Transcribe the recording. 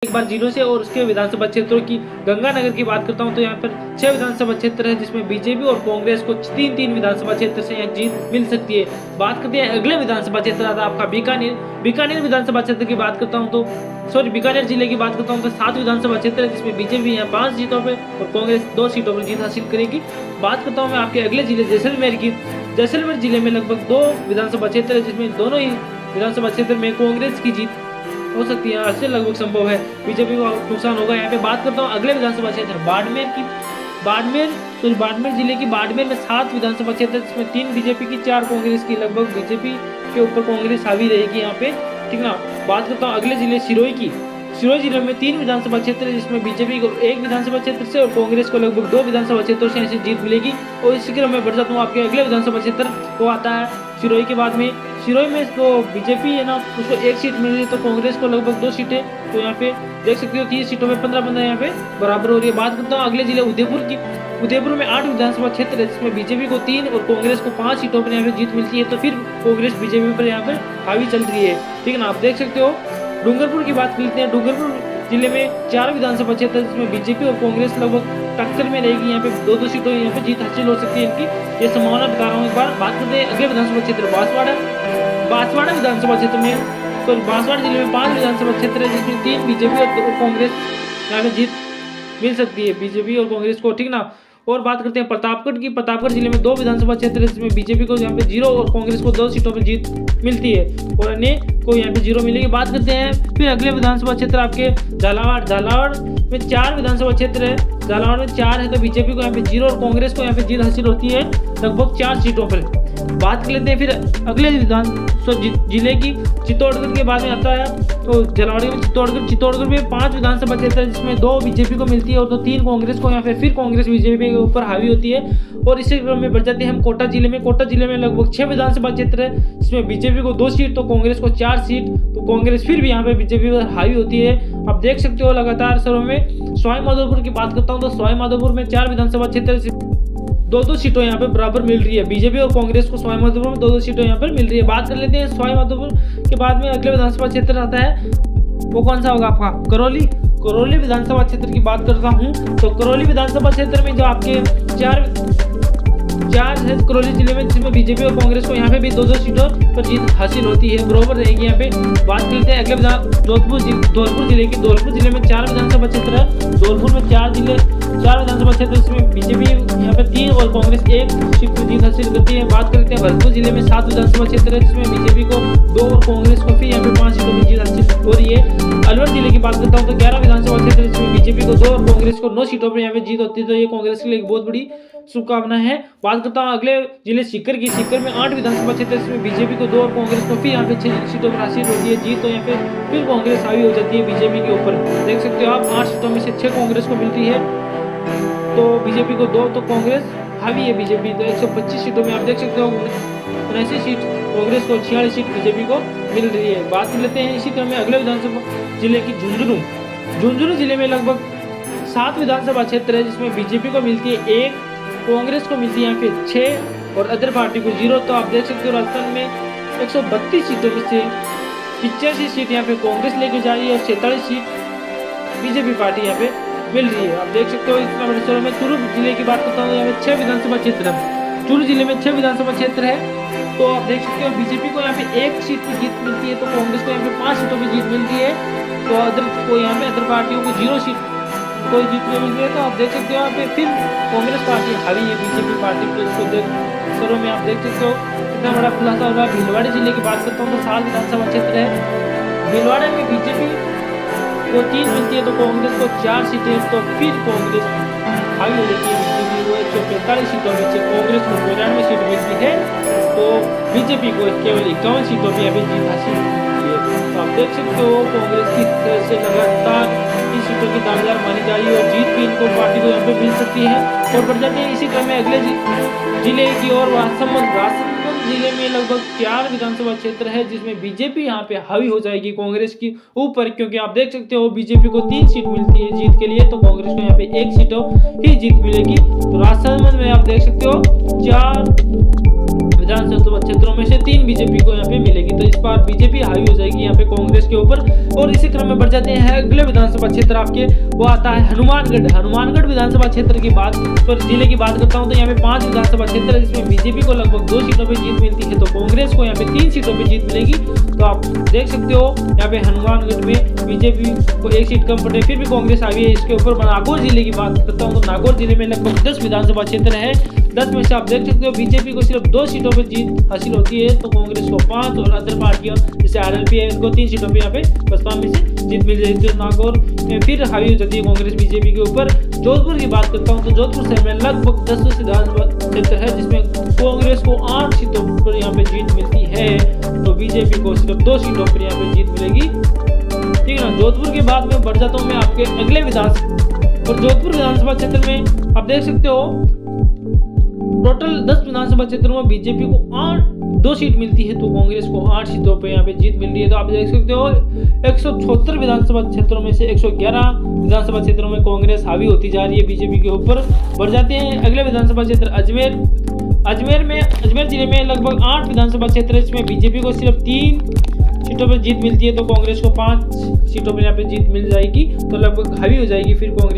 एक बार जिलों से और उसके विधानसभा क्षेत्रों की गंगानगर की बात करता हूं तो यहाँ पर 6 विधानसभा क्षेत्र है, जिसमें बीजेपी और कांग्रेस को 3-3 विधानसभा क्षेत्र से यहाँ जीत मिल सकती है। बात करते हैं अगले विधानसभा क्षेत्र आता है आपका बीकानेर विधानसभा क्षेत्र की बात करता हूँ तो बीकानेर जिले की बात करता हूँ तो 7 विधानसभा क्षेत्र है, जिसमें बीजेपी यहाँ 5 सीटों पर और कांग्रेस 2 सीटों पर जीत हासिल करेगी। बात करता हूँ मैं आपके अगले जिले जैसलमेर की। जैसलमेर जिले में लगभग 2 विधानसभा क्षेत्र है, जिसमें दोनों ही विधानसभा क्षेत्र में कांग्रेस की जीत हो सकती है, इससे लगभग संभव है, बीजेपी को नुकसान होगा। यहाँ पे बात करता हूँ अगले विधानसभा क्षेत्र बाड़मेर की। बाड़मेर जिले की बाड़मेर में 7 विधानसभा क्षेत्र, जिसमें 3 बीजेपी की 4 कांग्रेस की, लगभग बीजेपी के ऊपर कांग्रेस हावी रहेगी यहाँ पे, ठीक ना। बात करता हूँ अगले जिले सिरोही की। सिरोही जिले में 3 विधानसभा क्षेत्र है, जिसमें बीजेपी को 1 विधानसभा क्षेत्र से और कांग्रेस को लगभग 2 विधानसभा क्षेत्रों से ऐसी जीत मिलेगी। और इसी क्रम में बढ़ जाता हूँ आपके अगले विधानसभा क्षेत्र, वो आता है सिरोही के बाद में। सिरोही में तो बीजेपी है ना, उसको 1 सीट मिल रही है, तो कांग्रेस को लगभग 2 सीटें, तो यहाँ पे देख सकते हो 30 सीटों में 15-15 यहाँ पे बराबर हो रही है। बात करता हूँ अगले जिले उदयपुर की। उदयपुर में 8 विधानसभा क्षेत्र है, जिसमें बीजेपी को 3 और कांग्रेस को 5 सीटों पर यहाँ पे जीत मिलती है, तो फिर कांग्रेस बीजेपी पर यहाँ पर हावी चल रही है, ठीक है ना। आप देख सकते हो डूंगरपुर की बात करते हैं। डूंगरपुर जिले में 4 विधानसभा क्षेत्र, जिसमें बीजेपी और कांग्रेस लगभग टक्कर में रहेगी, यहाँ पे 2-2 सीटों यहाँ पे जीत हासिल हो सकती है इनकी, ये संभावना बता रहा हूँ। एक बार बात करते हैं अगले विधानसभा क्षेत्र बांसवाड़ा विधानसभा क्षेत्र में। तो बांसवाड़ा जिले में 5 विधानसभा क्षेत्र है, जिसमें 3 बीजेपी और कांग्रेस यहाँ पे जीत मिल सकती है, बीजेपी और कांग्रेस को, ठीक ना। और बात करते हैं प्रतापगढ़ की। प्रतापगढ़ जिले में 2 विधानसभा क्षेत्र है, जिसमें बीजेपी को यहाँ पे 0 और कांग्रेस को 2 सीटों पर जीत मिलती है, और अन्य को यहाँ पे 0 मिलेगी। बात करते हैं फिर अगले विधानसभा क्षेत्र आपके झालावाड़ में 4 विधानसभा क्षेत्र है, झालावाड़ में 4 है, तो बीजेपी को यहाँ पे 0 और कांग्रेस को यहाँ पे जीत हासिल होती है लगभग 4 सीटों पर। बात कर लेते हैं फिर अगले जिले की चित्तौड़गढ़ के बाद में आता है, तो झालावाड़ में चित्तौड़गढ़ में 5 विधानसभा क्षेत्र है, जिसमें 2 बीजेपी को मिलती है और 3 कांग्रेस को, यहाँ पे फिर कांग्रेस बीजेपी के ऊपर हावी होती है। और इसी क्रम में बढ़ जाते हैं हम कोटा जिले में लगभग 6 विधानसभा क्षेत्र है, जिसमें बीजेपी को 2 सीट तो कांग्रेस को 4 सीट, तो कांग्रेस फिर भी यहाँ पे बीजेपी पर हावी होती है। आप देख सकते हो लगातार सर्वे में। सवाई माधोपुर की बात करता हूँ तो सवाई माधोपुर में 4 विधानसभा क्षेत्र, 2-2 सीटों यहाँ पे बराबर मिल रही है, बीजेपी और कांग्रेस को सवाई माधोपुर में 2-2 सीटों यहाँ पर मिल रही है। बात कर लेते हैं सवाई माधोपुर के बाद में अगले विधानसभा क्षेत्र आता है, वो कौन सा होगा आपका करौली विधानसभा क्षेत्र की बात करता हूँ। तो करौली विधानसभा क्षेत्र में जो आपके 4 है करौली जिले में, जिसमें बीजेपी और कांग्रेस को यहाँ पे भी 2-2 सीटों पर जीत हासिल होती है, बराबर रहेगी यहाँ पे। बात करते हैं अगले धौलपुर जिले की। धौलपुर जिले में 4 विधानसभा क्षेत्र है, धौलपुर में 4 विधानसभा क्षेत्र, जिसमें बीजेपी यहाँ पे 3 और कांग्रेस 1 सीट पर जीत हासिल करती है। बात करते हैं भरतपुर जिले में 7 विधानसभा क्षेत्र है, जिसमें बीजेपी को 2 और कांग्रेस को फिर यहाँ पे 5 सीटों पर जीत हासिल हो रही है। अलवर जिले की बात करता हूँ तो 11 विधानसभा क्षेत्र, जिसमें बीजेपी को 2 और कांग्रेस को 9 सीटों पर यहाँ पे जीत होती है, तो ये कांग्रेस के लिए एक बहुत बड़ी शुभकामना है। बात करता हूँ अगले जिले सीकर की। सीकर में 8 विधानसभा क्षेत्र, जिसमें बीजेपी को 2 और कांग्रेस को फिर यहाँ पे 6 सीटों पर हासिल होती है जीत, तो यहाँ पे फिर कांग्रेस हावी हो जाती है बीजेपी के ऊपर। देख सकते हो आप 8 सीटों में से 6 कांग्रेस को मिलती है, तो बीजेपी को 2, तो कांग्रेस हावी है बीजेपी। तो 125 सीटों में आप देख सकते हो 79 सीट कांग्रेस को, 46 सीट बीजेपी को मिल रही है। बात कर लेते हैं इसी क्रम में अगले विधानसभा जिले की झुंझुनू जिले में लगभग 7 विधानसभा क्षेत्र है, जिसमें बीजेपी को मिलती है 1, कांग्रेस को मिलती है यहाँ पे 6 और अदर पार्टी को 0। तो आप देख सकते हो राजस्थान में 132 सीटों में से 85 सीट यहाँ पे कांग्रेस लेके जा रही है और 47 सीट बीजेपी पार्टी यहाँ पे मिल रही है। आप देख सकते हो इतना बड़े शहरों में। चूरू जिले की बात करता हूँ, यहाँ पे 6 विधानसभा क्षेत्र है। चूरू जिले में 6 विधानसभा क्षेत्र है, तो आप देख सकते हो बीजेपी को यहाँ पे 1 सीट की जीत मिलती है, तो कांग्रेस को यहाँ पे 5 सीटों की जीत मिलती है, तो यहाँ पे अदर पार्टियों को 0 सीट कोई जीत नहीं मिल रही है। तो आप देख सकते हो यहाँ पे फिर कांग्रेस पार्टी हावी है बीजेपी पार्टी को, इसको शहरों में आप देख सकते हो कितना बड़ा खुलासा हो रहा है। भीलवाड़ा जिले की बात करता हूँ तो 7 विधानसभा क्षेत्र है। भीलवाड़ा में बीजेपी को 3 मिलती है, तो कांग्रेस को 4 सीटें, तो फिर कांग्रेस हावी हो जाती है बीजेपी को 145 सीटों में से कांग्रेस को 92 सीट मिलती है, तो बीजेपी को केवल 51 सीटों पर अभी जीत हासिल होती है। तो आप देख सकते हो कांग्रेस की तरफ से लगातार इन सीटों की दावेदार मानी जा रही है और जीत भी इनको पार्टी को यहाँ पे मिल सकती है। और बढ़ जाते हैं इसी क्रम में अगले जिले की ओर। राजसमंद जिले में लगभग 4 विधानसभा क्षेत्र है, जिसमें बीजेपी यहाँ पे हावी हो जाएगी कांग्रेस की ऊपर, क्योंकि आप देख सकते हो बीजेपी को 3 सीट मिलती है जीत के लिए, तो कांग्रेस को यहाँ पे 1 सीटों ही जीत मिलेगी। तो राजसमंद में आप देख सकते हो 4 विधानसभा क्षेत्रों में से 3 बीजेपी को यहाँ पे मिलेगी। तो इस बार बीजेपी हावी हो जाएगी यहाँ पे कांग्रेस के ऊपर। और इसी क्रम में बढ़ जाते हैं अगले विधानसभा क्षेत्र आपके, वो आता है हनुमानगढ़ विधानसभा क्षेत्र की बात, तो जिले की बात करता हूँ तो यहाँ पे 5 विधानसभा क्षेत्र है जिसमें बीजेपी को लगभग 2 सीटों पे जीत मिलती है, तो कांग्रेस को यहाँ पे 3 सीटों पे जीत मिलेगी। तो आप देख सकते हो यहाँ पे हनुमानगढ़ में बीजेपी को 1 सीट कम पड़े, फिर भी कांग्रेस हावी है इसके ऊपर। नागौर जिले की बात करता हूँ तो नागौर जिले में लगभग 10 विधानसभा क्षेत्र है, 10 में से आप देख सकते हो बीजेपी को सिर्फ 2 सीटों पर जीत हासिल होती है, तो कांग्रेस को 5 और अदर पार्टियां जैसे आरएलपी है इनको 3 सीटों पे यहाँ पे बसपा में से जीत मिल जाती है। नागौर में फिर हावी हो जाती है कांग्रेस बीजेपी के ऊपर। जोधपुर की बात करता हूँ तो जोधपुर शहर में लगभग 10 विधानसभा क्षेत्र है जिसमें कांग्रेस को 8 सीटों पर यहाँ पे जीत मिलती है, तो बीजेपी को सिर्फ 2 सीटों पर यहाँ पे जीत मिलेगी। ठीक है ना। जोधपुर के बाद में बढ़ जाता हूँ मैं आपके अगले विधानसभा, और जोधपुर विधानसभा क्षेत्र में आप देख सकते हो टोटल 10 विधानसभा क्षेत्रों में बीजेपी को 2 सीट मिलती है, तो कांग्रेस को 8 सीटों पे यहाँ पे जीत मिल रही है। तो आप देख सकते हो 176 विधानसभा क्षेत्रों में से 111 विधानसभा क्षेत्रों में कांग्रेस हावी होती जा रही है बीजेपी के ऊपर। बढ़ जाते हैं अगले विधानसभा क्षेत्र अजमेर जिले में लगभग 8 विधानसभा क्षेत्र है जिसमें बीजेपी को सिर्फ 3 सीटों पर जीत मिलती है, तो कांग्रेस को 5 सीटों पर यहाँ पे जीत मिल जाएगी, तो लगभग हावी हो जाएगी फिर कांग्रेस।